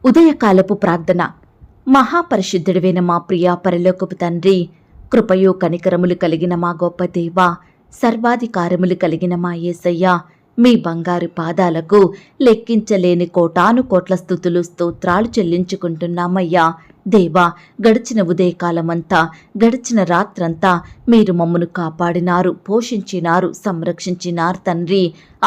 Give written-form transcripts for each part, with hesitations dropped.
ఉదయకాలపు ప్రార్థన. మహాపరిశుద్ధుడివైన మా ప్రియ పరలోకపు తండ్రి, కృపయు కనికరములు కలిగిన మా గొప్ప దేవా, సర్వాధికారములు కలిగిన మా యేసయ్య, మీ బంగారు పాదాలకు లెక్కించలేని కోటాను కోట్ల స్తుతులు స్తోత్రాలు చెల్లించుకుంటున్నామయ్యా. దేవా, గడిచిన ఉదయకాలమంతా, గడిచిన రాత్రంతా మీరు మమ్మను కాపాడినారు, పోషించినారు, సంరక్షించినారు తండ్రి.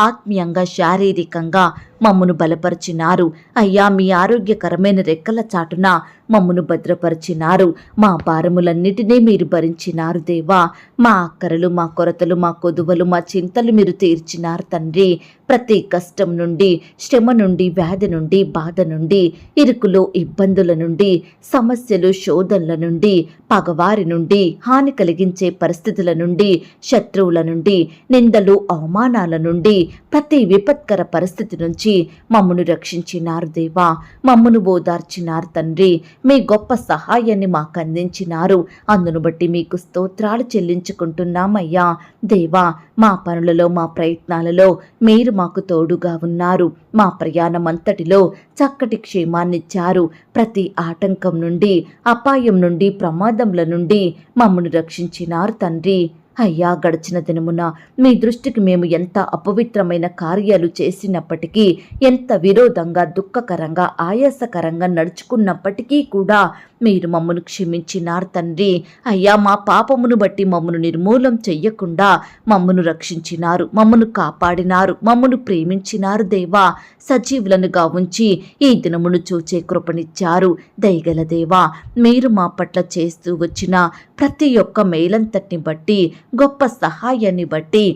ఆత్మీయంగా, శారీరకంగా మమ్మను బలపరిచినారు అయ్యా. మీ ఆరోగ్యకరమైన రెక్కల చాటున మమ్మను భద్రపరిచినారు. మా భారములన్నిటినీ మీరు భరించినారు దేవా. మా అక్కరలు, మా కొరతలు, మా కొదువలు, మా చింతలు మీరు తీర్చినారు తండ్రి. ప్రతి కష్టం నుండి, శ్రమ నుండి, వ్యాధి నుండి, బాధ నుండి, ఇరుకులు, ఇబ్బందుల నుండి, సమస్యలు, శోధనల నుండి, పగవారి నుండి, హాని కలిగించే పరిస్థితుల నుండి, శత్రువుల నుండి, నిందలు, అవమానాల నుండి, ప్రతి విపత్కర పరిస్థితి నుంచి మమ్మను రక్షించినారు దేవా. మమ్మను ఓదార్చినారు తండ్రి. మీ గొప్ప సహాయాన్ని మాకు అందించినారు. అందును బట్టి మీకు స్తోత్రాలు చెల్లించుకుంటున్నామయ్యా. దేవా, మా పనులలో, మా ప్రయత్నాలలో మీరు మాకు తోడుగా ఉన్నారు. మా ప్రయాణమంతటిలో చక్కటి క్షేమాన్నిచ్చారు. ప్రతి ఆటంకం నుండి, అపాయం నుండి, ప్రమాదముల నుండి మమ్మను రక్షించినారు తండ్రి. అయ్యా, గడిచిన దినమున మీ దృష్టికి మేము ఎంత అపవిత్రమైన కార్యాలు చేసినప్పటికీ, ఎంత విరోధంగా, దుఃఖకరంగా, ఆయాసకరంగా నడుచుకున్నప్పటికీ కూడా మీరు మమ్మను క్షమించినారు తండ్రి. అయ్యా, మా పాపమును బట్టి మమ్మను నిర్మూలం చెయ్యకుండా మమ్మను రక్షించినారు, మమ్మను కాపాడినారు, మమ్మను ప్రేమించినారు దేవా. సజీవులనుగా ఉంచి ఈ దినమును చూచే కృపనిచ్చారు. దయగల దేవా, మీరు మా పట్ల చేస్తూ వచ్చిన ప్రతి ఒక్క మేలంతటిని బట్టి, గొప్ప సహాయాన్ని బట్టి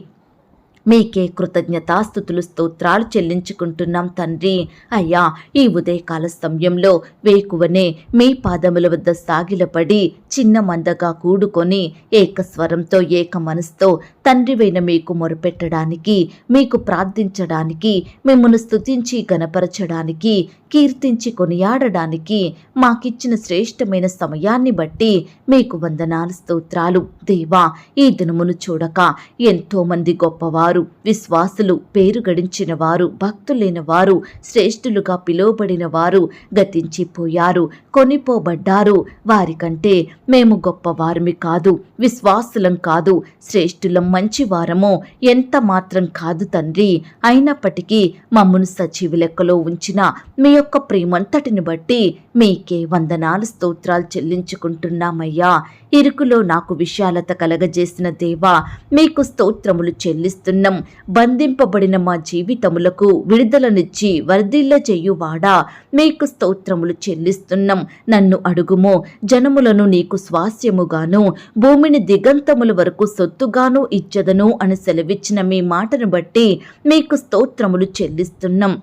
మీకే కృతజ్ఞతాస్తుతులు స్తోత్రాలు చెల్లించుకుంటున్నాం తండ్రి. అయ్యా, ఈ ఉదయకాల సమయంలో వేకువనే మీ పాదముల వద్ద సాగిలపడి చిన్న మందగా కూడుకొని ఏకస్వరంతో, ఏక మనసుతో తండ్రివైన మీకు మొరపెట్టడానికి, మీకు ప్రార్థించడానికి, మిమ్మల్ని స్తుతించి గణపరచడానికి, కీర్తించి కొనియాడడానికి మాకిచ్చిన శ్రేష్టమైన సమయాన్ని బట్టి మీకు వందనాలు, స్తోత్రాలు. దేవా, ఈ దినమును చూడక ఎంతోమంది గొప్పవారు, విశ్వాసులు, పేరు గడించిన వారు, భక్తులైన వారు, శ్రేష్ఠులుగా పిలువబడిన వారు గతించిపోయారు, కొనిపోబడ్డారు. వారికంటే మేము గొప్పవారమి కాదు, విశ్వాసులం కాదు, శ్రేష్ఠులం, మంచివారము ఎంత మాత్రం కాదు తండ్రి. అయినప్పటికీ మమ్మను సజీవ లెక్కలో ఉంచిన మీ యొక్క ప్రేమంతటిని బట్టి మీకే వందనాలు, స్తోత్రాలు చెల్లించుకుంటున్నామయ్యా. ఇరుకులో నాకు విశాలత కలగజేసిన దేవా, మీకు స్తోత్రములు చెల్లిస్తున్నాం. బంధింపబడిన మా జీవితములకు విడుదలనిచ్చి వర్ధిల్ల చెయ్యువాడా, మీకు స్తోత్రములు చెల్లిస్తున్నాం. నన్ను అడుగుమో, జనములను నీకు స్వాస్యముగాను, భూమిని దిగంతముల వరకు సొత్తుగాను ఇచ్చదను అని సెలవిచ్చిన మీ మాటను బట్టి మీకు స్తోత్రములు చెల్లిస్తున్నాం.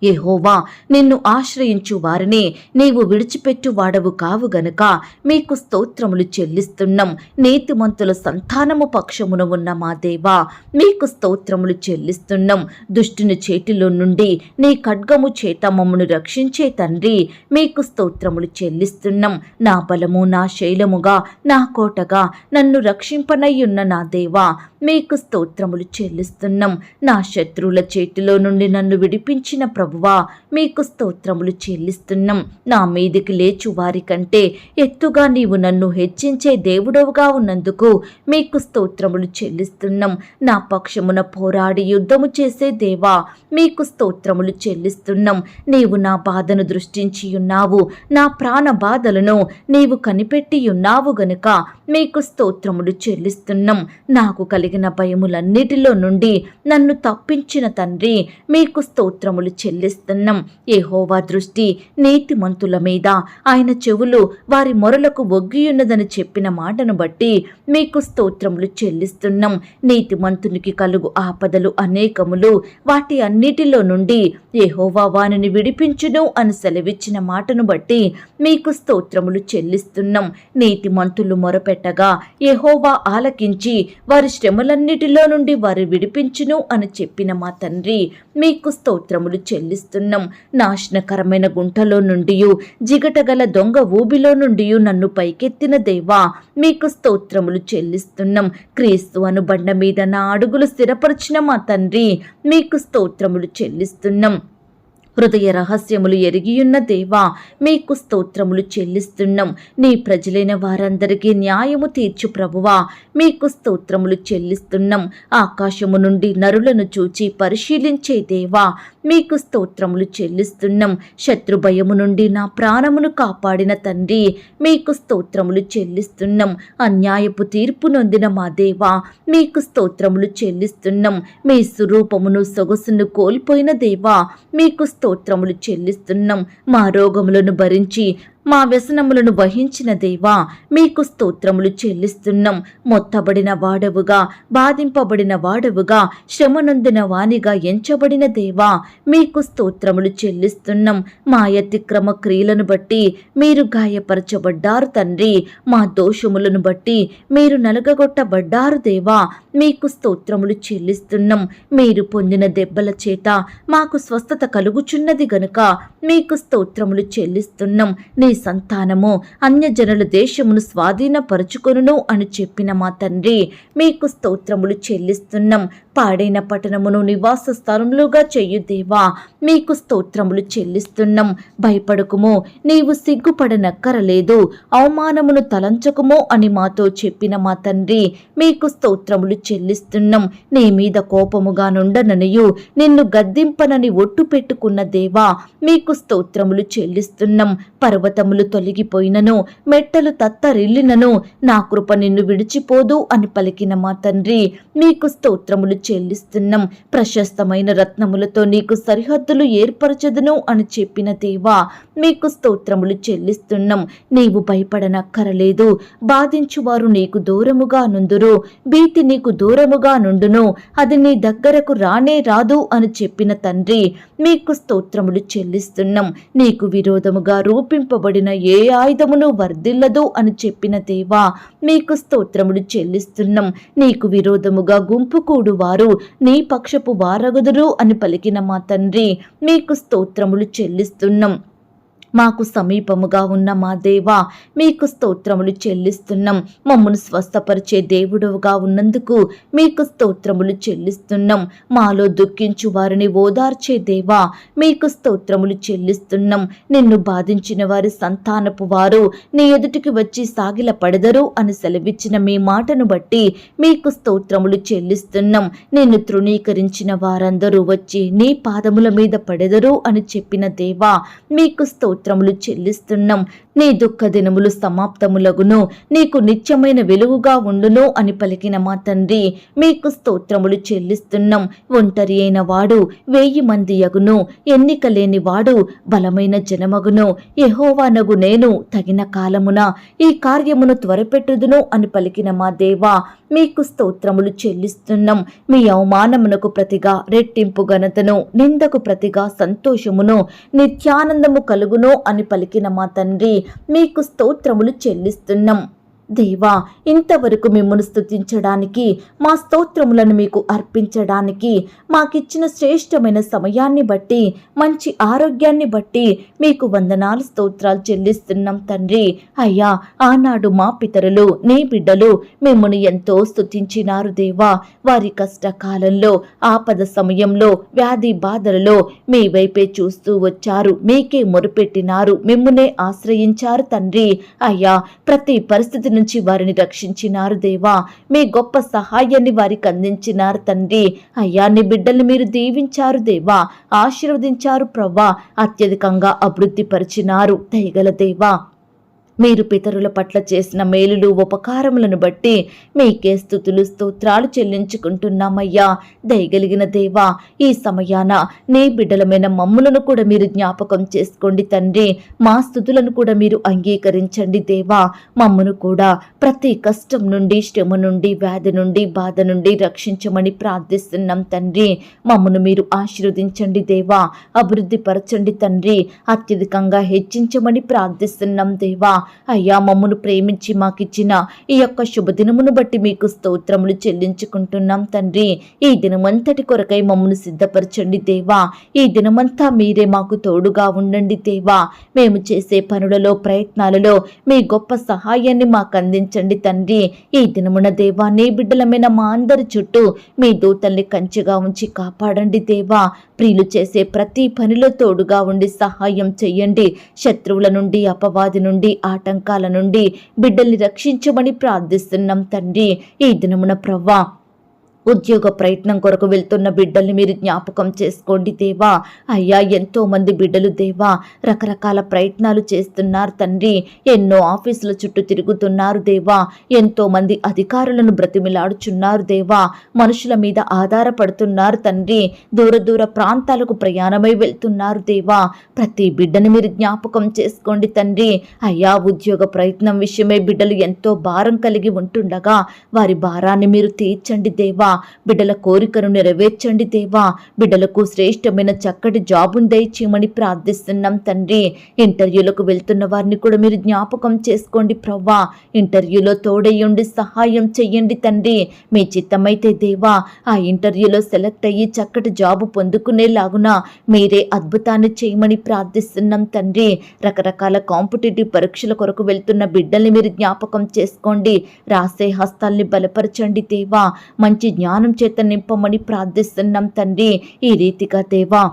యెహోవా, నిన్ను ఆశ్రయించు వారిని నీవు విడిచిపెట్టు వాడవు కావు గనుక మీకు స్తోత్రములు చెల్లిస్తున్నాం. నీతిమంతుల సంతానము పక్షమున ఉన్న మా దేవా, మీకు స్తోత్రములు చెల్లిస్తున్నాం. దుష్టుని చేతిలో నుండి నీ ఖడ్గము చేత మమ్మను రక్షించే తండ్రి, మీకు స్తోత్రములు చెల్లిస్తున్నాం. నా బలము, నా శైలముగా, నా కోటగా నన్ను రక్షింపనయ్యున్న నా దేవా, మీకు స్తోత్రములు చెల్లిస్తున్నాం. నా శత్రువుల చేతిలో నుండి నన్ను విడిపించిన ప్రభువా, మీకు స్తోత్రములు చెల్లిస్తున్నాం. నా మీదికి లేచు వారి కంటే ఎత్తుగా నీవు నన్ను హెచ్చించే దేవుడవుగా ఉన్నందుకు మీకు స్తోత్రములు చెల్లిస్తున్నాం. నా పక్షమున పోరాడి యుద్ధము చేసే దేవా, మీకు స్తోత్రములు చెల్లిస్తున్నాం. నీవు నా బాధను దృష్టించి ఉన్నావు, నా ప్రాణ బాధలను నీవు కనిపెట్టి ఉన్నావు గనుక మీకు స్తోత్రములు చెల్లిస్తున్నాం. నాకు కలిగిన భయములన్నిటిలో నుండి నన్ను తప్పించిన తండ్రి, మీకు స్తోత్రములు చెల్లిస్తున్నాం. యెహోవా దృష్టి నీతిమంతుల మీద, ఆయన చెవులు వారి మొరలకు ఒగ్గియున్నదని చెప్పిన మాటను బట్టి మీకు స్తోత్రములు చెల్లిస్తున్నాం. నీతిమంతునికి కలుగు ఆపదలు అనేకములు, వాటి అన్నిటిలో నుండి యెహోవా వానిని విడిపించును అని సెలవిచ్చిన మాటను బట్టి మీకు స్తోత్రములు చెల్లిస్తున్నాం. నీతిమంతులు మొరపెట్టగా యెహోవా ఆలకించి వారి శ్రమలన్నిటిలో నుండి వారి విడిపించును అని చెప్పిన మా తండ్రి, మీకు స్తోత్రములు చెల్లిస్తున్నాం. నాశనకరమైన గుంటలో నుండి, జిగటగల దొంగ ఊబిలో నుండి నన్ను పైకెత్తిన దేవా, మీకు స్తోత్రములు చెల్లిస్తున్నాం. క్రీస్తు అను బండ మీద నా అడుగులు స్థిరపరిచిన మా తండ్రి, మీకు స్తోత్రములు చెల్లిస్తున్నాం. హృదయ రహస్యములు ఎరిగియున్న దేవా, మీకు స్తోత్రములు చెల్లిస్తున్నాం. నీ ప్రజలైన వారందరికీ న్యాయము తీర్చు ప్రభువా, మీకు స్తోత్రములు చెల్లిస్తున్నాం. ఆకాశము నుండి నరులను చూచి పరిశీలించే దేవా, మీకు స్తోత్రములు చెల్లిస్తున్నాం. శత్రు భయము నుండి నా ప్రాణమును కాపాడిన తండ్రి, మీకు స్తోత్రములు చెల్లిస్తున్నాం. అన్యాయపు తీర్పు నొందిన మా దేవా, మీకు స్తోత్రములు చెల్లిస్తున్నాం. మీ స్వరూపమును సొగసును కోల్పోయిన దేవా, మీకు స్తోత్రములు చెల్లిస్తున్నాం. మా రోగములను భరించి మా వ్యసనములను వహించిన దేవా, మీకు స్తోత్రములు చెల్లిస్తున్నాం. మొత్తబడిన వాడవుగా, బాధింపబడిన వాడవుగా, శ్రమనొందిన వానిగా ఎంచబడిన దేవా, మీకు స్తోత్రములు చెల్లిస్తున్నాం. మా అతిక్రమ క్రియలను బట్టి మీరు గాయపరచబడ్డారు తండ్రి. మా దోషములను బట్టి మీరు నలగగొట్టబడ్డారు దేవా, మీకు స్తోత్రములు చెల్లిస్తున్నాం. మీరు పొందిన దెబ్బల చేత మాకు స్వస్థత కలుగుచున్నది గనుక మీకు స్తోత్రములు చెల్లిస్తున్నాం. నీ సంతానము అన్యజనుల దేశమును స్వాధీనపరుచుకొనును అని చెప్పిన మా తండ్రి, మీకు స్తోత్రములు చెల్లిస్తున్నాం. పాడైన పట్టణమును నివాస స్థలములుగా చెయ్యు దేవా, మీకు స్తోత్రములు చెల్లిస్తున్నాం. భయపడకుము, నీవు సిగ్గుపడనక్కరలేదు, అవమానమును తలంచకుము అని మాతో చెప్పిన మా తండ్రి, మీకు స్తోత్రములు చెల్లిస్తున్నాం. నీ మీద కోపముగా నుండననియు నిన్ను గద్దింపనని ఒట్టు పెట్టుకున్న దేవా, మీకు స్తోత్రములు చెల్లిస్తున్నాం. పర్వతములు తొలగిపోయినను, మెట్టలు తత్తరిల్లినను, నా కృప నిన్ను విడిచిపోదు అని పలికిన మా తండ్రి, మీకు స్తోత్రములు చెల్లిస్తున్నాం. ప్రశస్తమైన రత్నములతో నీకు సరిహద్దులు ఏర్పరచదును అని చెప్పిన దేవా, మీకు స్తోత్రములు చెల్లిస్తున్నాం. నీవు భయపడనక్కరలేదు, బాధించువారు నీకు దూరముగా నుందురు, భీతి నీకు దూరముగా నుండును, అది నీ దగ్గరకు రానే రాదు అని చెప్పిన తండ్రి, మీకు స్తోత్రములు చెల్లిస్తున్నాం. నీకు విరోధముగా రూపింపబడిన ఏ ఆయుధమును వర్ధిల్లదు అని చెప్పిన దేవా, మీకు స్తోత్రములు చెల్లిస్తున్నాం. నీకు విరోధముగా గుంపు కూడువారు నీ పక్షపు వారగుదురు అని పలికిన మా తండ్రి, మీకు స్తోత్రములు చెల్లిస్తున్నాం. మాకు సమీపముగా ఉన్న మా దేవా, మీకు స్తోత్రములు చెల్లిస్తున్నాం. మమ్మను స్వస్థపరిచే దేవుడవుగా ఉన్నందుకు మీకు స్తోత్రములు చెల్లిస్తున్నాం. మాలో దుఃఖించు వారిని ఓదార్చే దేవా, మీకు స్తోత్రములు చెల్లిస్తున్నాం. నిన్ను బాధించిన వారి సంతానపు వారు నీ ఎదుటికి వచ్చి సాగిల పడదరు అని సెలవిచ్చిన మీ మాటను బట్టి మీకు స్తోత్రములు చెల్లిస్తున్నాం. నిన్ను తృణీకరించిన వారందరూ వచ్చి నీ పాదముల మీద పడెదరు అని చెప్పిన దేవా, మీకు స్తోత్రములు చెల్లిస్తున్నాం. నీ దుఃఖ దినములు సమాప్తములగును, నీకు నిత్యమైన వెలుగుగా ఉండును అని పలికిన మా తండ్రి, మీకు స్తోత్రములు చెల్లిస్తున్నాం. ఒంటరి అయిన వాడు 1000 మంది యగును, ఎన్నిక లేని వాడు బలమైన జనమగును. యెహోవానగు నేను తగిన కాలమున ఈ కార్యమును త్వరపెట్టుదును అని పలికిన మా దేవా, మీకు స్తోత్రములు చెల్లిస్తున్నాం. మీ అవమానమునకు ప్రతిగా రెట్టింపు ఘనతను, నిందకు ప్రతిగా సంతోషమును, నిత్యానందము కలుగును అని పలికిన మా తండ్రి, మీకు స్తోత్రములు చెల్లిస్తున్నాం. దేవా, ఇంతవరకు మిమ్మల్ని స్తుతించడానికి, మా స్తోత్రములను మీకు అర్పించడానికి మాకిచ్చిన శ్రేష్టమైన సమయాన్ని బట్టి, మంచి ఆరోగ్యాన్ని బట్టి మీకు వందనాలు స్తోత్రాలు చెల్లిస్తున్నాం తండ్రి. అయ్యా, ఆనాడు మా పితరులు, నీ బిడ్డలు మిమ్మల్ని ఎంతో స్తుతించినారు దేవా. వారి కష్టకాలంలో, ఆపద సమయంలో, వ్యాధి బాధలలో మీ వైపే చూస్తూ వచ్చారు, మీకే మొరుపెట్టినారు, మిమ్మునే ఆశ్రయించారు తండ్రి. అయ్యా, ప్రతి పరిస్థితి నుంచి వారిని రక్షించినారు దేవా. మీ గొప్ప సహాయాన్ని వారికి అందించినారు తండ్రి. అయ్యా, నీ బిడ్డల్ని మీరు దీవించారు దేవా, ఆశీర్వదించారు ప్రవ్వా, అత్యధికంగా అభివృద్ధి పరిచినారు దయగల దేవా. మీరు పితరుల పట్ల చేసిన మేలులు, ఉపకారములను బట్టి మీకే స్తుతులు స్తోత్రాలు చెల్లించుకుంటున్నామయ్యా. దయగలిగిన దేవా, ఈ సమయాన నీ బిడ్డలమైన మమ్ములను కూడా మీరు జ్ఞాపకం చేసుకోండి తండ్రి. మా స్తుతులను కూడా మీరు అంగీకరించండి దేవా. మమ్మను కూడా ప్రతి కష్టం నుండి, శ్రమ నుండి, వ్యాధి నుండి, బాధ నుండి రక్షించమని ప్రార్థిస్తున్నాం తండ్రి. మమ్మను మీరు ఆశీర్వదించండి దేవా, అభివృద్ధి పరచండి తండ్రి, అత్యధికంగా హెచ్చించమని ప్రార్థిస్తున్నాం దేవా. అయ్యా మమ్మను ప్రేమించి మాకిచ్చిన ఈ యొక్క శుభదినమును బట్టి మీకు స్తోత్రములు చెల్లించుకుంటున్నాం తండ్రి. ఈ దినమంతటి కొరకై మమ్మను సిద్ధపరచండి దేవా. ఈ దినమంతా మీరే మాకు తోడుగా ఉండండి దేవా. మేము చేసే పనులలో ప్రయత్నాలలో మీ గొప్ప సహాయాన్ని మాకు అందించండి తండ్రి. ఈ దినమున దేవా నీ బిడ్డలమైన మా అందరి చుట్టూ మీ దూతల్ని కంచెగా ఉంచి కాపాడండి దేవా. ప్రియులు చేసే ప్రతి పనిలో తోడుగా ఉండి సహాయం చెయ్యండి. శత్రువుల నుండి అపవాది నుండి ఆటంకాల నుండి బిడ్డల్ని రక్షించమని ప్రార్థిస్తున్నాం తండ్రి. ఈ దినమున ప్రవ్వా ఉద్యోగ ప్రయత్నం కొరకు వెళ్తున్న బిడ్డల్ని మీరు జ్ఞాపకం చేసుకోండి దేవా. అయ్యా ఎంతో మంది బిడ్డలు దేవా రకరకాల ప్రయత్నాలు చేస్తున్నారు తండ్రి. ఎన్నో ఆఫీసుల చుట్టూ తిరుగుతున్నారు దేవా. ఎంతో మంది అధికారులను బ్రతిమిలాడుచున్నారు దేవా. మనుషుల మీద ఆధారపడుతున్నారు తండ్రి. దూర దూర ప్రాంతాలకు ప్రయాణమై వెళ్తున్నారు దేవా. ప్రతి బిడ్డని మీరు జ్ఞాపకం చేసుకోండి తండ్రి. అయ్యా ఉద్యోగ ప్రయత్నం విషయమై బిడ్డలు ఎంతో భారం కలిగి ఉంటుండగా వారి భారాన్ని మీరు తీర్చండి దేవా. బిడ్డల కోరికను నెరవేర్చండి దేవా. బిడ్డలకు శ్రేష్టమైన చక్కటి జాబును దయచేయమని ప్రార్థిస్తున్నాం తండ్రి. ఇంటర్వ్యూలకు వెళ్తున్న వారిని కూడా మీరు జ్ఞాపకం చేసుకోండి ప్రవ్వా. ఇంటర్వ్యూలో తోడయ్యండి సహాయం చెయ్యండి తండ్రి. మీ చిత్తమైతే దేవా ఆ ఇంటర్వ్యూలో సెలెక్ట్ అయ్యి చక్కటి జాబు పొందుకునేలాగున మీరే అద్భుతాన్ని చేయమని ప్రార్థిస్తున్నాం తండ్రి. రకరకాల కాంపిటేటివ్ పరీక్షల కొరకు వెళ్తున్న బిడ్డల్ని మీరు జ్ఞాపకం చేసుకోండి. రాసే హస్తాల్ని బలపరచండి దేవా. మంచి జ్ఞానం చేత నింపమని ప్రార్థిస్తున్నాం తండ్రి. ఈ రీతిగా దేవా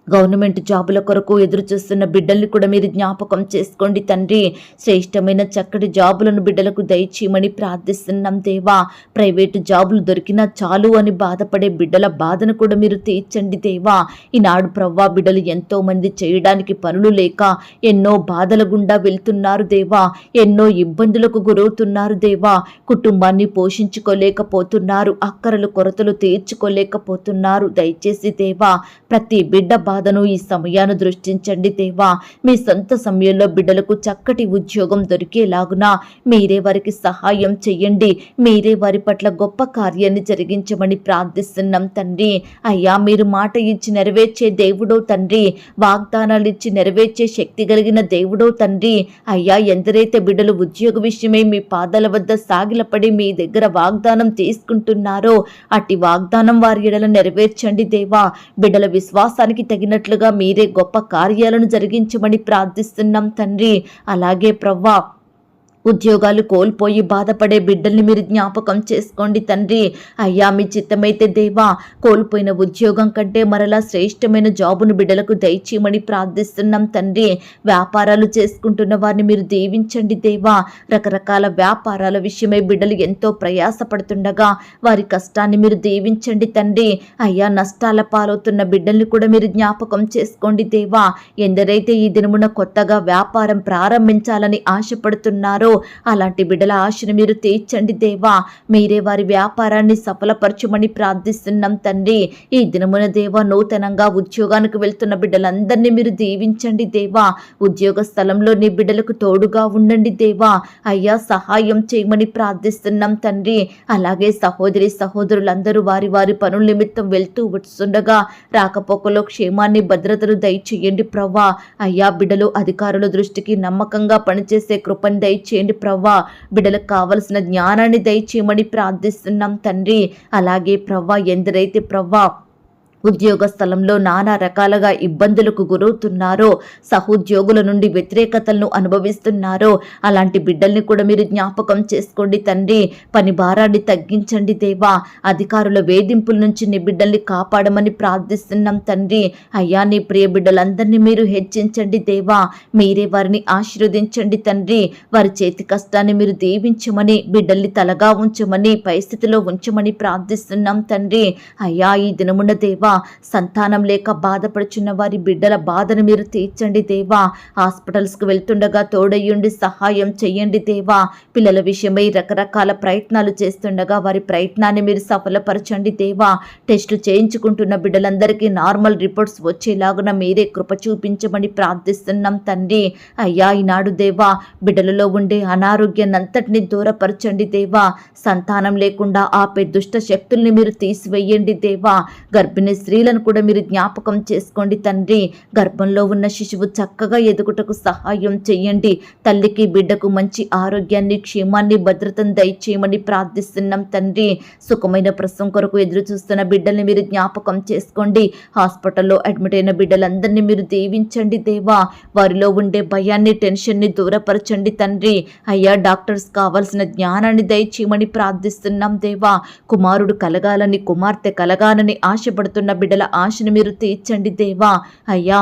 గవర్నమెంట్ జాబుల కొరకు ఎదురు చూస్తున్న బిడ్డల్ని కూడా మీరు జ్ఞాపకం చేసుకోండి తండ్రి. శ్రేష్టమైన చక్కటి జాబులను బిడ్డలకు దయచేయమని ప్రార్థిస్తున్నాం దేవా. ప్రైవేటు జాబులు దొరికినా చాలు అని బాధపడే బిడ్డల బాధను కూడా మీరు తీర్చండి దేవా. ఈనాడు ప్రవ్వా బిడ్డలు ఎంతో మంది చేయడానికి పనులు లేక ఎన్నో బాధల గుండా వెళ్తున్నారు దేవా. ఎన్నో ఇబ్బందులకు గురవుతున్నారు దేవా. కుటుంబాన్ని పోషించుకోలేకపోతున్నారు. అక్కరలు కొరతలు తీర్చుకోలేకపోతున్నారు. దయచేసి దేవా ప్రతి బిడ్డ బాధను ఈ సమయాన్ని దృష్టించండి దేవా. మీ సొంత సమయంలో బిడ్డలకు చక్కటి ఉద్యోగం దొరికేలాగున మీరే వారికి సహాయం చెయ్యండి. మీరే వారి పట్ల గొప్ప కార్యాన్ని జరిగించమని ప్రార్థిస్తున్నాం తండ్రి. అయ్యా మీరు మాట ఇచ్చి నెరవేర్చే దేవుడో తండ్రి. వాగ్దానాలు ఇచ్చి నెరవేర్చే శక్తి కలిగిన దేవుడో తండ్రి. అయ్యా ఎందరైతే బిడ్డలు ఉద్యోగ విషయమై మీ పాదాల వద్ద సాగిలపడి మీ దగ్గర వాగ్దానం తీసుకుంటున్నారో అట్టి వాగ్దానం వారి ఎడల నెరవేర్చండి దేవా. బిడ్డల విశ్వాసానికి తగినట్లుగా మీరే గొప్ప కార్యాలను జరిగించమని ప్రార్థిస్తున్నాం తండ్రి. అలాగే ప్రవ్వా ఉద్యోగాలు కోల్పోయి బాధపడే బిడ్డల్ని మీరు జ్ఞాపకం చేసుకోండి తండ్రి. అయ్యా మీ చిత్తమైతే దేవా కోల్పోయిన ఉద్యోగం కంటే మరలా శ్రేష్టమైన జాబును బిడ్డలకు దయచేయమని ప్రార్థిస్తున్నాం తండ్రి. వ్యాపారాలు చేసుకుంటున్న వారిని మీరు దీవించండి దేవా. రకరకాల వ్యాపారాల విషయమై బిడ్డలు ఎంతో ప్రయాసపడుతుండగా వారి కష్టాన్ని మీరు దీవించండి తండ్రి. అయ్యా నష్టాల పాలవుతున్న బిడ్డల్ని కూడా మీరు జ్ఞాపకం చేసుకోండి దేవా. ఎందరైతే ఈ దినమున కొత్తగా వ్యాపారం ప్రారంభించాలని ఆశపడుతున్నారో అలాంటి బిడ్డల ఆశను మీరు తీర్చండి దేవా. మీరే వారి వ్యాపారాన్ని సఫలపరచమని ప్రార్థిస్తున్నాం తండ్రి. ఈ దినమున దేవా నూతనంగా ఉద్యోగానికి వెళ్తున్న బిడ్డలందరినీ మీరు దీవించండి దేవా. ఉద్యోగ స్థలంలో నీ బిడ్డలకు తోడుగా ఉండండి దేవా. అయ్యా సహాయం చేయమని ప్రార్థిస్తున్నాం తండ్రి. అలాగే సహోదరి సహోదరులందరూ వారి వారి పనుల నిమిత్తం వెళ్తూ వస్తుండగా రాకపోకలో క్షేమాన్ని భద్రతను దయచేయండి ప్రవ్వా. అయ్యా బిడ్డలు అధికారుల దృష్టికి నమ్మకంగా పనిచేసే కృపను దయచేయండి ప్రవ్వా. బిడ్డలకు కావలసిన జ్ఞానాన్ని దయచేయమని ప్రార్థిస్తున్నాం తండ్రి. అలాగే ప్రవ్వా ఎందరైతే ప్రవ్వా ఉద్యోగ స్థలంలో నానా రకాలుగా ఇబ్బందులకు గురవుతున్నారో సహోద్యోగుల నుండి వ్యతిరేకతలను అనుభవిస్తున్నారో అలాంటి బిడ్డల్ని కూడా మీరు జ్ఞాపకం చేసుకోండి తండ్రి. పని భారాన్ని తగ్గించండి దేవా. అధికారుల వేధింపుల నుంచి నీ బిడ్డల్ని కాపాడమని ప్రార్థిస్తున్నాం తండ్రి. అయ్యా నీ ప్రియ బిడ్డలందరినీ మీరు హెచ్చించండి దేవా. మీరే వారిని ఆశీర్వదించండి తండ్రి. వారి చేతి కష్టాన్ని మీరు దీవించమని బిడ్డల్ని తలగా ఉంచమని పరిస్థితిలో ఉంచమని ప్రార్థిస్తున్నాం తండ్రి. అయ్యా ఈ దినమున దేవా సంతానం లేక బాధపడుచున్న వారి బిడ్డల బాధను మీరు తీర్చండి దేవా. హాస్పిటల్స్కు వెళ్తుండగా తోడయ్యుండి సహాయం చెయ్యండి దేవా. పిల్లల విషయమై రకరకాల ప్రయత్నాలు చేస్తుండగా వారి ప్రయత్నాన్ని మీరు సఫలపరచండి దేవా. టెస్టులు చేయించుకుంటున్న బిడ్డలందరికీ నార్మల్ రిపోర్ట్స్ వచ్చేలాగున మీరే కృప చూపించమని ప్రార్థిస్తున్నాం తండ్రి. అయ్యా ఈనాడు దేవా బిడ్డలలో ఉండే అనారోగ్యాన్నంతటిని దూరపరచండి దేవా. సంతానం లేకుండా ఆపే దుష్ట శక్తుల్ని మీరు తీసివేయండి దేవా. గర్భిణీ స్త్రీలను కూడా మీరు జ్ఞాపకం చేసుకోండి తండ్రి. గర్భంలో ఉన్న శిశువు చక్కగా ఎదుగుటకు సహాయం చెయ్యండి. తల్లికి బిడ్డకు మంచి ఆరోగ్యాన్ని, క్షేమాన్ని, భద్రతను దయచేయమని ప్రార్థిస్తున్నాం తండ్రి. సుఖమైన ప్రసవం కొరకు ఎదురు చూస్తున్న బిడ్డల్ని మీరు జ్ఞాపకం చేసుకోండి. హాస్పిటల్లో అడ్మిట్ అయిన బిడ్డలందరినీ మీరు దీవించండి దేవా. వారిలో ఉండే భయాన్ని, టెన్షన్ని దూరపరచండి తండ్రి. అయ్యా, డాక్టర్స్ కావాల్సిన జ్ఞానాన్ని దయచేయమని ప్రార్థిస్తున్నాం దేవా. కుమారుడు కలగాలని, కుమార్తె కలగాలని ఆశపడుతున్న బిడ్డల ఆశను మీరు తీర్చండి దేవా. అయ్యా,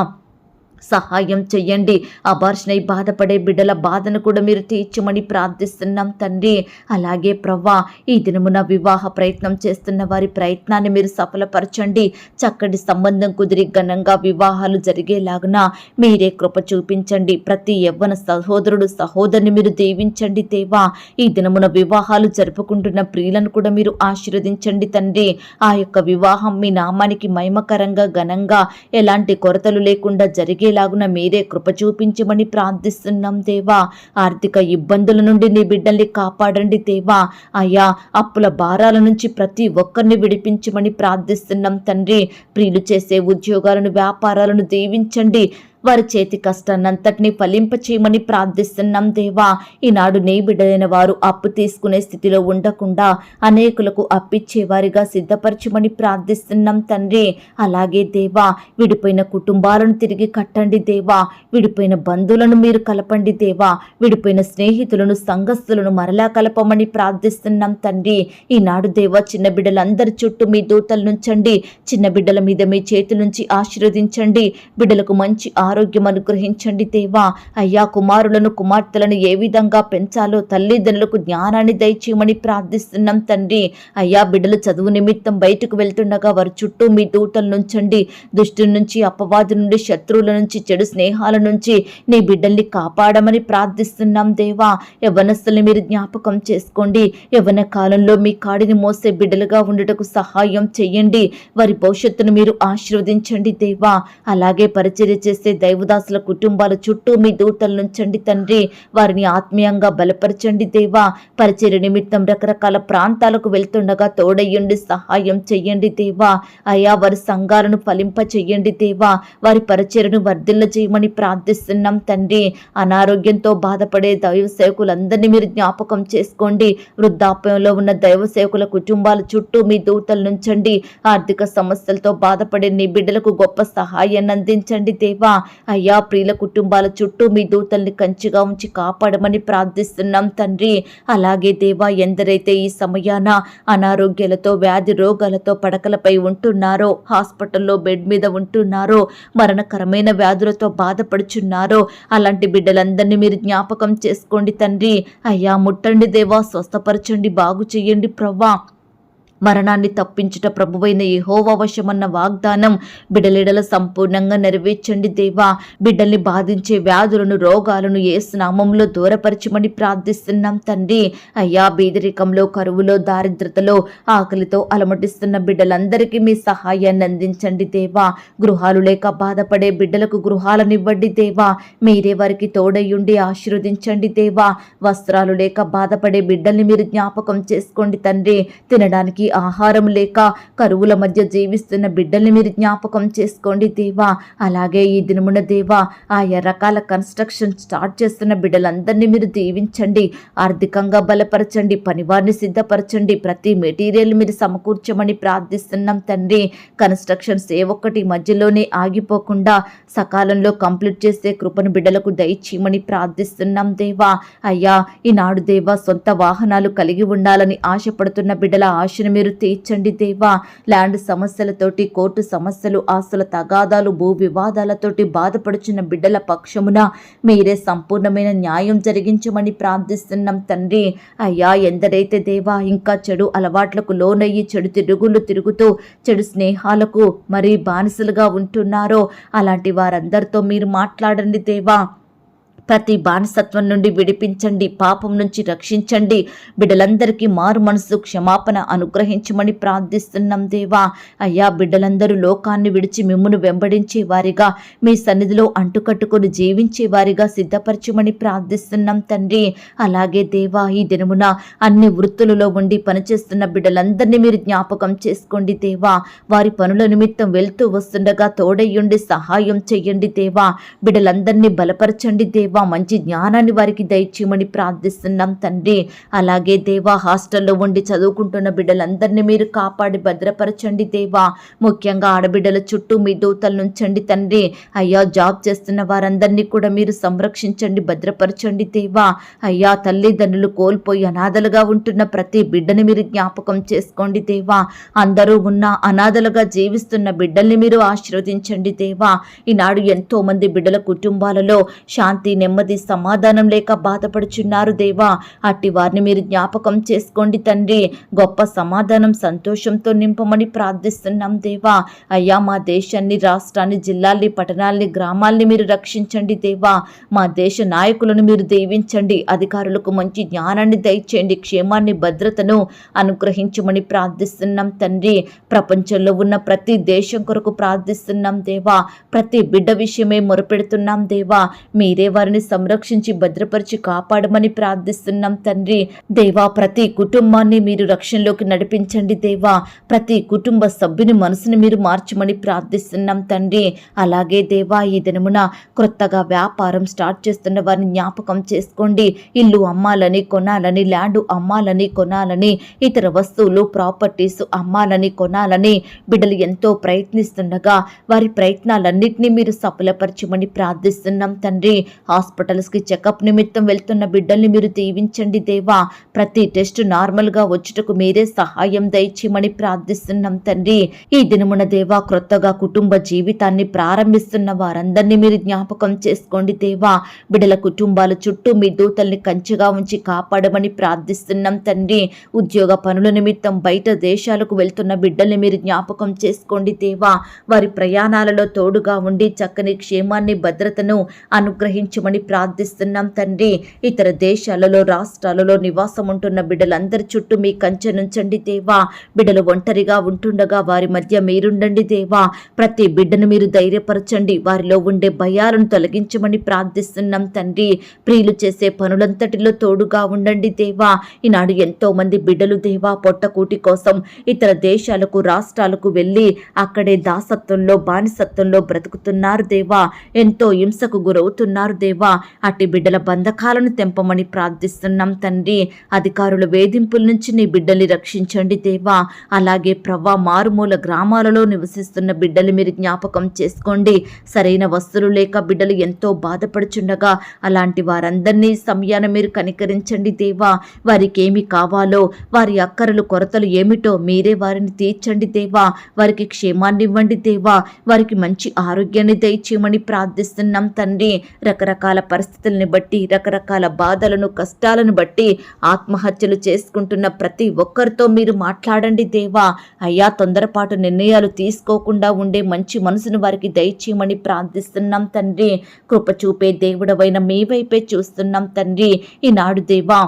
సహాయం చెయ్యండి. అబార్షన్ అయి బాధపడే బిడ్డల బాధను కూడా మీరు తీర్చమని ప్రార్థిస్తున్నాం తండ్రి. అలాగే ప్రవ్వా, ఈ దినమున వివాహ ప్రయత్నం చేస్తున్న వారి ప్రయత్నాన్ని మీరు సఫలపరచండి. చక్కటి సంబంధం కుదిరి ఘనంగా వివాహాలు జరిగేలాగున మీరే కృప చూపించండి. ప్రతి యవ్వన సహోదరుడు, సహోదరిని మీరు దీవించండి దేవా. ఈ దినమున వివాహాలు జరుపుకుంటున్న ప్రియులను కూడా మీరు ఆశీర్వదించండి తండ్రి. ఆ యొక్క వివాహం మీ నామానికి మహిమకరంగా, ఘనంగా, ఎలాంటి కొరతలు లేకుండా జరిగేలాగున మీరే కృప చూపించమని ప్రార్థిస్తున్నాం దేవా. ఆర్థిక ఇబ్బందుల నుండి నీ బిడ్డల్ని కాపాడండి దేవా. అయ్యా, అప్పుల భారాల నుంచి ప్రతి ఒక్కరిని విడిపించమని ప్రార్థిస్తున్నాం తండ్రి. ప్రియులు చేసే ఉద్యోగాలను, వ్యాపారాలను దీవించండి. వారి చేతి కష్టాన్నంతటినీ ఫలింపచేయమని ప్రార్థిస్తున్నాం దేవా. ఈనాడు నీ బిడ్డలైన వారు అప్పు తీసుకునే స్థితిలో ఉండకుండా అనేకులకు అప్పిచ్చేవారిగా సిద్ధపరచమని ప్రార్థిస్తున్నాం తండ్రి. అలాగే దేవా, విడిపోయిన కుటుంబాలను తిరిగి కట్టండి దేవా. విడిపోయిన బంధువులను మీరు కలపండి దేవా. విడిపోయిన స్నేహితులను, సంఘస్థులను మరలా కలపమని ప్రార్థిస్తున్నాం తండ్రి. ఈనాడు దేవా, చిన్న బిడ్డలందరి చుట్టూ మీ దూతలు నుంచండి. చిన్న బిడ్డల మీద మీ చేతుల నుంచి ఆశీర్వదించండి. బిడ్డలకు మంచి ఆరోగ్యం అనుగ్రహించండి దేవా. అయ్యా, కుమారులను, కుమార్తెలను ఏ విధంగా పెంచాలో తల్లిదండ్రులకు జ్ఞానాన్ని దయచేయమని ప్రార్థిస్తున్నాం తండ్రి. అయ్యా, బిడ్డలు చదువు నిమిత్తం బయటకు వెళ్తుండగా వారి చుట్టూ మీ దూతలు నుంచండి. దుష్టుల నుంచి, అపవాది నుండి, శత్రువుల నుంచి, చెడు స్నేహాల నుంచి నీ బిడ్డల్ని కాపాడమని ప్రార్థిస్తున్నాం దేవా. యవ్వనస్తుల్ని మీరు జ్ఞాపకం చేసుకోండి. యవ్వన కాలంలో మీ కాడిని మోసే బిడ్డలుగా ఉండటకు సహాయం చెయ్యండి. వారి భవిష్యత్తును మీరు ఆశీర్వదించండి దేవా. అలాగే పరిచర్య చేసే దైవదాసుల కుటుంబాల చుట్టూ మీ దూతలు నుంచండి తండ్రి. వారిని ఆత్మీయంగా బలపరచండి దేవా. పరిచర్య నిమిత్తం రకరకాల ప్రాంతాలకు వెళ్తుండగా తోడయ్యండి, సహాయం చెయ్యండి దేవా. అయా, వారి సంఘాలను ఫలింప చెయ్యండి దేవా. వారి పరిచర్యను వర్ధిల్ల చేయమని ప్రార్థిస్తున్నాం తండ్రి. అనారోగ్యంతో బాధపడే దైవ సేవకులందరినీ మీరు జ్ఞాపకం చేసుకోండి. వృద్ధాప్యంలో ఉన్న దైవ సేవకుల కుటుంబాల చుట్టూ మీ దూతలు నుంచండి. ఆర్థిక సమస్యలతో బాధపడే నీ బిడ్డలకు గొప్ప సహాయాన్ని అందించండి దేవా. అయ్యా, ప్రియుల కుటుంబాల చుట్టూ మీ దూతల్ని కంచిగా ఉంచి కాపాడమని ప్రార్థిస్తున్నాం తండ్రి. అలాగే దేవా, ఎందరైతే ఈ సమయాన అనారోగ్యాలతో, వ్యాధి రోగాలతో పడకలపై ఉంటున్నారో, హాస్పిటల్లో బెడ్ మీద ఉంటున్నారో, మరణకరమైన వ్యాధులతో బాధపడుచున్నారో, అలాంటి బిడ్డలందరినీ మీరు జ్ఞాపకం చేసుకోండి తండ్రి. అయ్యా, ముట్టండి దేవా, స్వస్థపరచండి, బాగు చెయ్యండి ప్రవ్వా. మరణాన్ని తప్పించుట ప్రభువైన యెహోవా వశమన్న వాగ్దానం బిడ్డలిడల సంపూర్ణంగా నెరవేర్చండి దేవా. బిడ్డల్ని బాధించే వ్యాధులను, రోగాలను యేసు నామములో దూరపరచమని ప్రార్థిస్తున్నాం తండ్రి. అయ్యా, బీదరికంలో, కరువులో, దారిద్రతలో, ఆకలితో అలమటిస్తున్న బిడ్డలందరికీ మీ సహాయాన్ని అందించండి దేవా. గృహాలు లేక బాధపడే బిడ్డలకు గృహాలనివ్వండి దేవా. మీరే వారికి తోడయ్యుండి ఆశీర్వదించండి దేవా. వస్త్రాలు లేక బాధపడే బిడ్డల్ని మీరు జ్ఞాపకం చేసుకోండి తండ్రి. తినడానికి ఆహారం లేక కరువుల మధ్య జీవిస్తున్న బిడ్డల్ని మీరు జ్ఞాపకం చేసుకోండి దేవా. అలాగే ఈ దినమున దేవా, ఆయా రకాల కన్స్ట్రక్షన్ స్టార్ట్ చేస్తున్న బిడ్డలందరినీ మీరు దీవించండి. ఆర్థికంగా బలపరచండి, పనివారిని సిద్ధపరచండి. ప్రతి మెటీరియల్ మీరు సమకూర్చమని ప్రార్థిస్తున్నాం తండ్రి. కన్స్ట్రక్షన్స్ ఏ ఒక్కటి మధ్యలోనే ఆగిపోకుండా సకాలంలో కంప్లీట్ చేసే కృపను బిడ్డలకు దయచేయమని ప్రార్థిస్తున్నాం దేవా. అయ్యా, ఈనాడు దేవా, సొంత వాహనాలు కలిగి ఉండాలని ఆశపడుతున్న బిడ్డల ఆశను మీరు తీర్చండి దేవా. ల్యాండ్ సమస్యలతోటి, కోర్టు సమస్యలు, ఆస్తుల తగాదాలు, భూ వివాదాలతోటి బాధపడుచున్న బిడ్డల పక్షమున మీరే సంపూర్ణమైన న్యాయం జరిగించమని ప్రార్థిస్తున్నాం తండ్రి. అయ్యా, ఎందరైతే దేవా ఇంకా చెడు అలవాట్లకు లోనయ్యి, చెడు తిరుగులు తిరుగుతూ, చెడు స్నేహాలకు మరి బానిసలుగా ఉంటున్నారో అలాంటి వారందరితో మీరు మాట్లాడండి దేవా. ప్రతి బానిసత్వం నుండి విడిపించండి, పాపం నుంచి రక్షించండి. బిడ్డలందరికీ మారు మనసు క్షమాపణ అనుగ్రహించమని ప్రార్థిస్తున్నాం దేవా. అయ్యా, బిడ్డలందరూ లోకాన్ని విడిచి మిమ్మును వెంబడించే వారిగా, మీ సన్నిధిలో అంటుకట్టుకుని జీవించే వారిగా సిద్ధపరచమని ప్రార్థిస్తున్నాం తండ్రి. అలాగే దేవా, ఈ దినమున అన్ని వృత్తులలో ఉండి పనిచేస్తున్న బిడ్డలందరినీ మీరు జ్ఞాపకం చేసుకోండి దేవా. వారి పనుల నిమిత్తం వెళ్తూ వస్తుండగా తోడయ్యుండి సహాయం చెయ్యండి దేవా. బిడ్డలందరినీ బలపరచండి దేవా. మంచి జ్ఞానాన్ని వారికి దయచేయమని ప్రార్థిస్తున్నాం తండ్రి. అలాగే దేవా, హాస్టల్లో ఉండి చదువుకుంటున్న బిడ్డలందరినీ మీరు కాపాడి భద్రపరచండి దేవా. ముఖ్యంగా ఆడబిడ్డల చుట్టూ మీ దూతలు ఉంచండి తండ్రి. అయ్యా, జాబ్ చేస్తున్న వారందరినీ కూడా మీరు సంరక్షించండి, భద్రపరచండి దేవా. అయ్యా, తల్లిదండ్రులు కోల్పోయి అనాథలుగా ఉంటున్న ప్రతి బిడ్డని మీరు జ్ఞాపకం చేసుకోండి దేవా. అందరూ ఉన్న అనాథలుగా జీవిస్తున్న బిడ్డల్ని మీరు ఆశీర్వదించండి దేవా. ఈనాడు ఎంతో మంది బిడ్డల కుటుంబాలలో శాంతి, నెమ్మది, సమాధానం లేక బాధపడుచున్నారు దేవా. అట్టి వారిని మీరు జ్ఞాపకం చేసుకోండి తండ్రి. గొప్ప సమాధానం, సంతోషంతో నింపమని ప్రార్థిస్తున్నాం దేవా. అయ్యా, మా దేశాన్ని, రాష్ట్రాన్ని, జిల్లాల్ని, పట్టణాల్ని, గ్రామాల్ని మీరు రక్షించండి దేవా. మా దేశ నాయకులను మీరు దీవించండి. అధికారులకు మంచి జ్ఞానాన్ని దయచేయండి, క్షేమాన్ని, భద్రతను అనుగ్రహించమని ప్రార్థిస్తున్నాం తండ్రి. ప్రపంచంలో ఉన్న ప్రతి దేశం కొరకు ప్రార్థిస్తున్నాం దేవా. ప్రతి బిడ్డ విషయమే మొరపెడుతున్నాం దేవా. మీరే వారిని సంరక్షించి భద్రపరిచి కాపాడమని ప్రార్థిస్తున్నాం తండ్రి. దేవా, ప్రతి కుటుంబాన్ని మీరు రక్షణలోకి నడిపించండి దేవా. ప్రతి కుటుంబ సభ్యుని మనసుని మీరు మార్చమని ప్రార్థిస్తున్నాం తండ్రి. అలాగే దేవా, ఈ దినమున క్రొత్తగా వ్యాపారం స్టార్ట్ చేస్తున్న వారిని జ్ఞాపకం చేసుకోండి. ఇల్లు అమ్మాలని, కొనాలని, ల్యాండ్ అమ్మాలని, కొనాలని, ఇతర వస్తువులు, ప్రాపర్టీస్ అమ్మాలని, కొనాలని బిడ్డలు ఎంతో ప్రయత్నిస్తుండగా వారి ప్రయత్నాలన్నింటినీ మీరు సఫలపరచమని ప్రార్థిస్తున్నాం తండ్రి. హాస్పిటల్స్కి చెకప్ నిమిత్తం వెళ్తున్న బిడ్డల్ని మీరు దీవించండి దేవా. ప్రతి టెస్ట్ నార్మల్గా వచ్చుటకు మీరే సహాయం దయచేయమని ప్రార్థిస్తున్నాం తండ్రి. ఈ దినమున దేవా, క్రొత్తగా కుటుంబ జీవితాన్ని ప్రారంభిస్తున్న వారందరినీ మీరు జ్ఞాపకం చేసుకోండి దేవా. బిడ్డల కుటుంబాల చుట్టూ మీ దూతల్ని కంచెగా ఉంచి కాపాడమని ప్రార్థిస్తున్నాం తండ్రి. ఉద్యోగ పనుల నిమిత్తం బయట దేశాలకు వెళ్తున్న బిడ్డల్ని మీరు జ్ఞాపకం చేసుకోండి దేవా. వారి ప్రయాణాలలో తోడుగా ఉండి చక్కని క్షేమాన్ని, భద్రతను అనుగ్రహించమని ప్రార్థిస్తున్నాం తండ్రి. ఇతర దేశాలలో, రాష్ట్రాలలో నివాసం ఉంటున్న బిడ్డలందరి చుట్టూ మీ కంచె నుంచండి దేవా. బిడ్డలు ఒంటరిగా ఉంటుండగా వారి మధ్య మీరుండండి దేవా. ప్రతి బిడ్డను మీరు ధైర్యపరచండి, వారిలో ఉండే భయాలను తొలగించమని ప్రార్థిస్తున్నాం తండ్రి. ప్రియులు చేసే పనులంతటిలో తోడుగా ఉండండి దేవా. ఈనాడు ఎంతో మంది బిడ్డలు దేవా, పొట్టకూటి కోసం ఇతర దేశాలకు, రాష్ట్రాలకు వెళ్ళి అక్కడే దాసత్వంలో, బానిసత్వంలో బ్రతుకుతున్నారు దేవా. ఎంతో హింసకు గురవుతున్నారు దేవా. అట్టి బిడ్డల బంధకాలను తెంపమని ప్రార్థిస్తున్నాం తండ్రి. అధికారుల వేధింపుల నుంచి నీ బిడ్డల్ని రక్షించండి దేవా. అలాగే ప్రవ్వా, మారుమూల గ్రామాలలో నివసిస్తున్న బిడ్డలు మీరు జ్ఞాపకం చేసుకోండి. సరైన వస్తువులు లేక బిడ్డలు ఎంతో బాధపడుచుండగా అలాంటి వారందరినీ సమయాన మీరు కనికరించండి దేవా. వారికి ఏమి కావాలో, వారి అక్కరలు, కొరతలు ఏమిటో మీరే వారిని తీర్చండి దేవా. వారికి క్షేమాన్ని ఇవ్వండి దేవా. వారికి మంచి ఆరోగ్యాన్ని దయచేయమని ప్రార్థిస్తున్నాం తండ్రి. రకరకాల పరిస్థితుల్ని బట్టి, రకరకాల బాధలను, కష్టాలను బట్టి ఆత్మహత్యలు చేసుకుంటున్న ప్రతి ఒక్కరితో మీరు మాట్లాడండి దేవా. అయ్యా, తొందరపాటు నిర్ణయాలు తీసుకోకుండా ఉండే మంచి మనసును వారికి దయచేయమని ప్రార్థిస్తున్నాం తండ్రి. కృప చూపే దేవుడవైన మీ వైపే చూస్తున్నాం తండ్రి. ఈనాడు దేవా,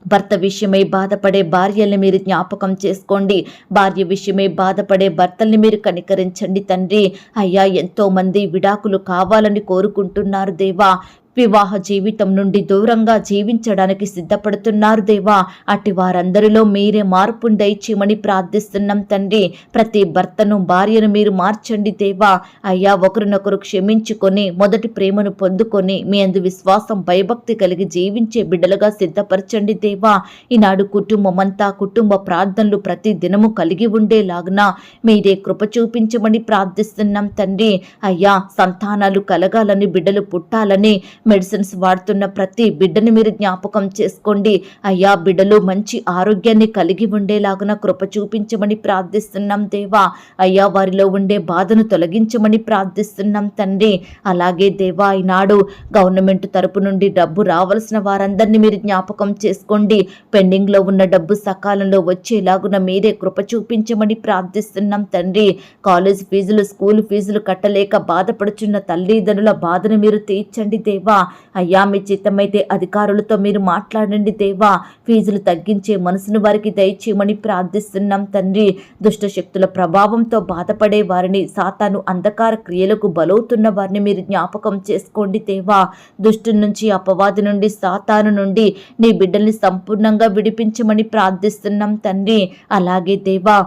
భర్త విషయమై బాధపడే భార్యల్ని మీరు జ్ఞాపకం చేసుకోండి. భార్య విషయమై బాధపడే భర్తల్ని మీరు కనికరించండి తండ్రి. అయ్యా, ఎంతో మంది విడాకులు కావాలని కోరుకుంటున్నారు దేవా. వివాహ జీవితం నుండి దూరంగా జీవించడానికి సిద్ధపడుతున్నారు దేవా. అట్టి వారందరిలో మీరే మార్పును దయచేయమని ప్రార్థిస్తున్నాం తండ్రి. ప్రతి భర్తను, భార్యను మీరు మార్చండి దేవా. అయ్యా, ఒకరినొకరు క్షమించుకొని మొదటి ప్రేమను పొందుకొని మీ అందు విశ్వాసం, భయభక్తి కలిగి జీవించే బిడ్డలుగా సిద్ధపరచండి దేవా. ఈనాడు కుటుంబమంతా కుటుంబ ప్రార్థనలు ప్రతి దినము కలిగి ఉండేలాగున మీరే కృప చూపించమని ప్రార్థిస్తున్నాం తండ్రి. అయ్యా, సంతానాలు కలగాలని, బిడ్డలు పుట్టాలని మెడిసిన్స్ వాడుతున్న ప్రతి బిడ్డని మీరు జ్ఞాపకం చేసుకోండి. అయ్యా, బిడ్డలు మంచి ఆరోగ్యాన్ని కలిగి ఉండేలాగున కృప చూపించమని ప్రార్థిస్తున్నాం దేవా. అయ్యా, వారిలో ఉండే బాధను తొలగించమని ప్రార్థిస్తున్నాం తండ్రి. అలాగే దేవా, ఈనాడు గవర్నమెంట్ తరపు నుండి డబ్బు రావాల్సిన వారందరినీ మీరు జ్ఞాపకం చేసుకోండి. పెండింగ్లో ఉన్న డబ్బు సకాలంలో వచ్చేలాగున మీరే కృప చూపించమని ప్రార్థిస్తున్నాం తండ్రి. కాలేజ్ ఫీజులు, స్కూల్ ఫీజులు కట్టలేక బాధపడుచున్న తల్లిదండ్రుల బాధను మీరు తీర్చండి దేవా. దేవా. అయ్యా మీ చిత్తమైతే అధికారులతో మీరు మాట్లాడండి దేవా. ఫీజులు తగ్గించే మనసును వారికి దయచేయమని ప్రార్థిస్తున్నాం తండ్రి. దుష్ట శక్తుల ప్రభావంతో బాధపడే వారిని, సాతాను అంధకార క్రియలకు బలవుతున్న వారిని మీరు జ్ఞాపకం చేసుకోండి దేవా. దుష్టు నుంచి, అపవాది నుండి, సాతాను నుండి నీ బిడ్డల్ని సంపూర్ణంగా విడిపించమని ప్రార్థిస్తున్నాం తండ్రి. అలాగే దేవా,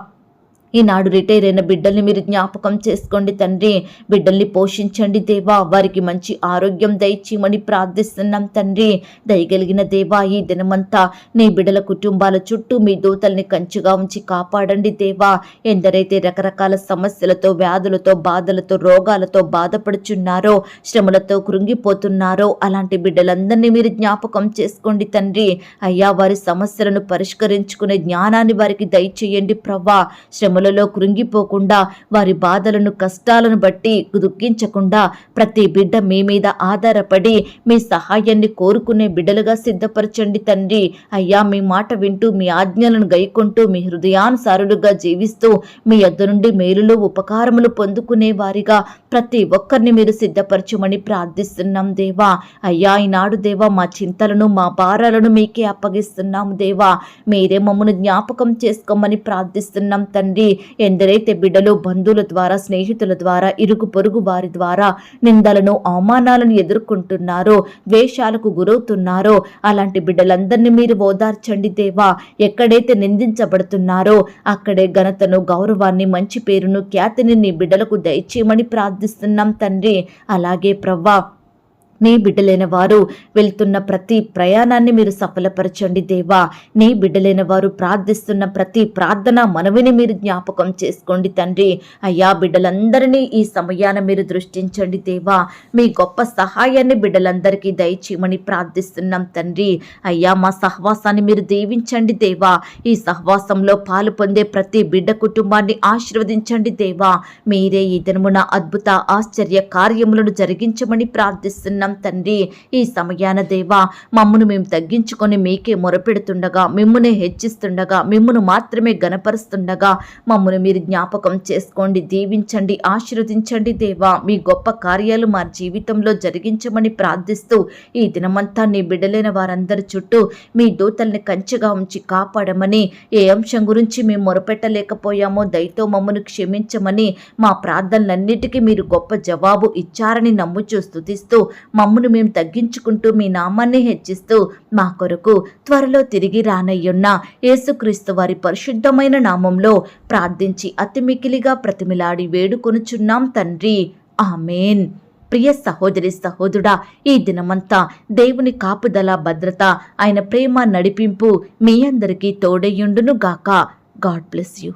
ఈనాడు రిటైర్ అయిన బిడ్డల్ని మీరు జ్ఞాపకం చేసుకోండి తండ్రి. బిడ్డల్ని పోషించండి దేవా. వారికి మంచి ఆరోగ్యం దయచేయమని ప్రార్థిస్తున్నాం తండ్రి. దయగలిగిన దేవా, ఈ దినమంతా నీ బిడ్డల కుటుంబాల చుట్టూ మీ దూతల్ని కంచుగా ఉంచి కాపాడండి దేవా. ఎందరైతే రకరకాల సమస్యలతో, వ్యాధులతో, బాధలతో, రోగాలతో బాధపడుచున్నారో, శ్రమలతో కృంగిపోతున్నారో అలాంటి బిడ్డలందరినీ మీరు జ్ఞాపకం చేసుకోండి తండ్రి. అయ్యా వారి సమస్యలను పరిష్కరించుకునే జ్ఞానాన్ని వారికి దయచేయండి ప్రభా. శ్రమలలో కృంగిపోకుండా, వారి బాధలను, కష్టాలను బట్టి దుఃఖించకుండా ప్రతి బిడ్డ మీ మీద ఆధారపడి మీ సహాయాన్ని కోరుకునే బిడ్డలుగా సిద్ధపరచండి తండ్రి. అయ్యా మీ మాట వింటూ, మీ ఆజ్ఞలను గైకొంటూ, మీ హృదయానుసారులుగా జీవిస్తూ, మీ యొద్ద నుండి మేలులు, ఉపకారములు పొందుకునే వారిగా ప్రతి ఒక్కరిని మీరు సిద్ధపరచమని ప్రార్థిస్తున్నాం దేవా. అయ్యా ఈనాడు దేవా, మా చింతలను, మా భారాలను మీకే అప్పగిస్తున్నాము దేవా. మీరే మమ్మను జ్ఞాపకం చేసుకోమని ప్రార్థిస్తున్నాం తండ్రి. ఎందరైతే బిడ్డలు బంధువుల ద్వారా, స్నేహితుల ద్వారా, ఇరుగు పొరుగు వారి ద్వారా నిందలను, అవమానాలను ఎదుర్కొంటున్నారో, ద్వేషాలకు గురవుతున్నారో అలాంటి బిడ్డలందరినీ మీరు ఓదార్చండి దేవా. ఎక్కడైతే నిందించబడుతున్నారో అక్కడే ఘనతను, గౌరవాన్ని, మంచి పేరును, ఖ్యాతిని నీ బిడ్డలకు దయచేయమని ప్రార్థిస్తున్నాం తండ్రి. అలాగే ప్రవ్వా, నీ బిడ్డలైన వారు వెళ్తున్న ప్రతి ప్రయాణాన్ని మీరు సఫలపరచండి దేవా. నీ బిడ్డలైన వారు ప్రార్థిస్తున్న ప్రతి ప్రార్థన, మనవిని మీరు జ్ఞాపకం చేసుకోండి తండ్రి. అయ్యా బిడ్డలందరినీ ఈ సమయాన మీరు దృష్టించండి దేవా. మీ గొప్ప సహాయాన్ని బిడ్డలందరికీ దయచేయమని ప్రార్థిస్తున్నాం తండ్రి. అయ్యా మా సహవాసాన్ని మీరు దీవించండి దేవా. ఈ సహవాసంలో పాలు పొందే ప్రతి బిడ్డ కుటుంబాన్ని ఆశీర్వదించండి దేవా. మీరే ఈ దినమున అద్భుత, ఆశ్చర్య కార్యములను జరిగించమని ప్రార్థిస్తున్నాం తండ్రి. ఈ సమయాన దేవా, మమ్మును మేము తగ్గించుకొని మీకే మొరపెడుతుండగా, మిమ్మునే హెచ్చిస్తుండగా, మిమ్మును మాత్రమే గణపరుస్తుండగా మమ్మును మీరు జ్ఞాపకం చేసుకోండి, దీవించండి, ఆశీర్వదించండి దేవా. మీ గొప్ప కార్యాలు మా జీవితంలో జరిగించమని ప్రార్థిస్తూ ఈ దినమంతా నీ బిడ్డలైన వారందరి చుట్టూ మీ దూతల్ని కంచెగా ఉంచి కాపాడమని, ఏ అంశం గురించి మేము మొరపెట్టలేకపోయామో దయతో మమ్మను క్షమించమని, మా ప్రార్థనలన్నిటికీ మీరు గొప్ప జవాబు ఇచ్చారని నమ్ముచూ స్తుతిస్తూ మమ్మును మేము తగ్గించుకుంటూ మీ నామాన్ని హెచ్చిస్తూ మా కొరకు త్వరలో తిరిగి రానయ్యున్న యేసుక్రీస్తు వారి పరిశుద్ధమైన నామంలో ప్రార్థించి అతి మికిలిగా ప్రతిమిలాడి వేడుకొనుచున్నాం తండ్రి. ఆమేన్. ప్రియ సహోదరి, సహోదరుడా, ఈ దినమంతా దేవుని కాపుదల, భద్రత, ఆయన ప్రేమ, నడిపింపు మీ అందరికీ తోడయ్యుండును గాక. God bless you.